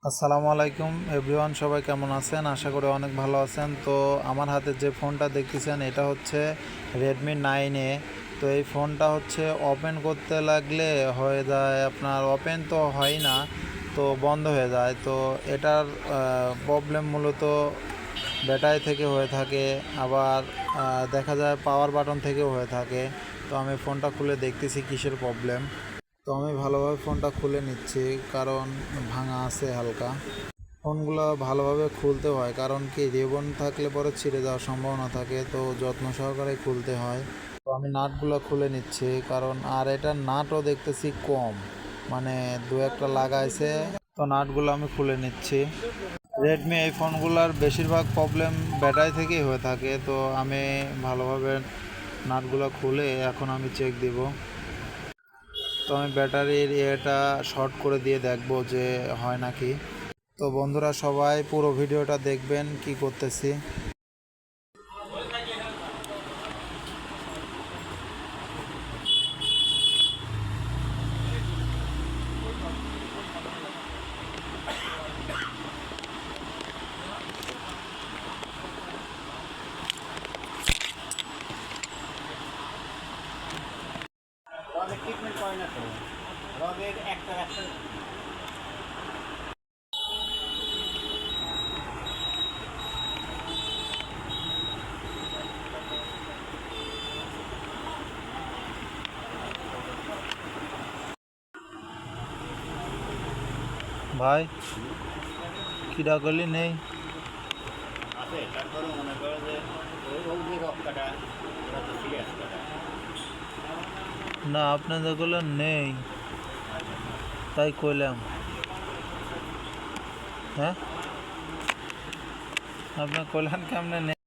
আসসালামু আলাইকুম এভরিওয়ান, সবাই কেমন আছেন? আশা করি অনেক ভালো আছেন। তো আমার হাতে যে ফোনটা দেখতেছেন এটা হচ্ছে Redmi 9A। তো এই ফোনটা হচ্ছে ওপেন করতে লাগলে হয়ে যায় আপনার ওপেন তো হয় না, তো বন্ধ হয়ে যায়। তো এটার প্রবলেম মূলত ব্যাটারি থেকে হয়ে থাকে, আবার দেখা যায় পাওয়ার বাটন থেকেও হয়ে থাকে। তো আমি ফোনটা খুলে দেখতেছি কিসের প্রবলেম। তো আমি ভালোভাবে ফোনটা খুলে নিচ্ছি, কারণ ভাঙা আছে হালকা। ফোনগুলো ভালোভাবে খুলতে হয়, কারণ কি রিবন থাকলে পরে ছিঁড়ে যাওয়ার সম্ভাবনা থাকে, তো যত্ন সহকারে খুলতে হয়। তো আমি নাটগুলো খুলে নিচ্ছি, কারণ আর এটার নাটও দেখতেছি কম, মানে দু একটা লাগাইছে। তো নাটগুলো আমি খুলে নিচ্ছি। রেডমি এই ফোনগুলোর বেশিরভাগ প্রবলেম ব্যাটারি থেকেই হয়ে থাকে। তো আমি ভালোভাবে নাটগুলো খুলে এখন আমি চেক দিব। তো আমি ব্যাটারির এটা শর্ট করে দিয়ে দেখবো যে হয় নাকি। তো বন্ধুরা সবাই পুরো ভিডিওটা দেখবেন কি করতেছি। রগের ট্রিটমেন্ট করে না তো রগের একটা একটা ভাই কিরা করলি নেই? আছে তারপরে মনে করো যে ওই যে রক কাটা ওরা তো সিরিয়াস কাটা না আপনাদের গুলো নেই, তাই কইলাম। হ্যাঁ, আপনার কল্যাণ কেমনে নেই?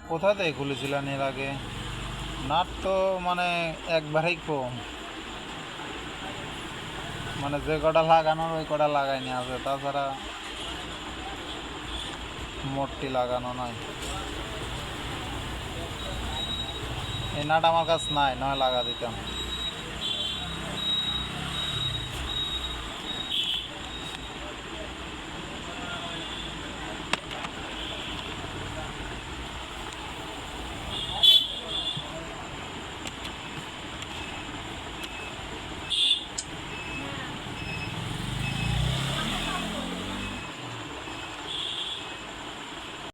কোথা থেকে খুলেছিলেন এর আগে? নাট তো মানে একবারেই কম, মানে যে কটা লাগানোর ওই কটা লাগাইনি আছে, তাছাড়া মোটটি লাগানো নয়। এই নাট আমার কাছে নাই, নয় লাগা দিতাম।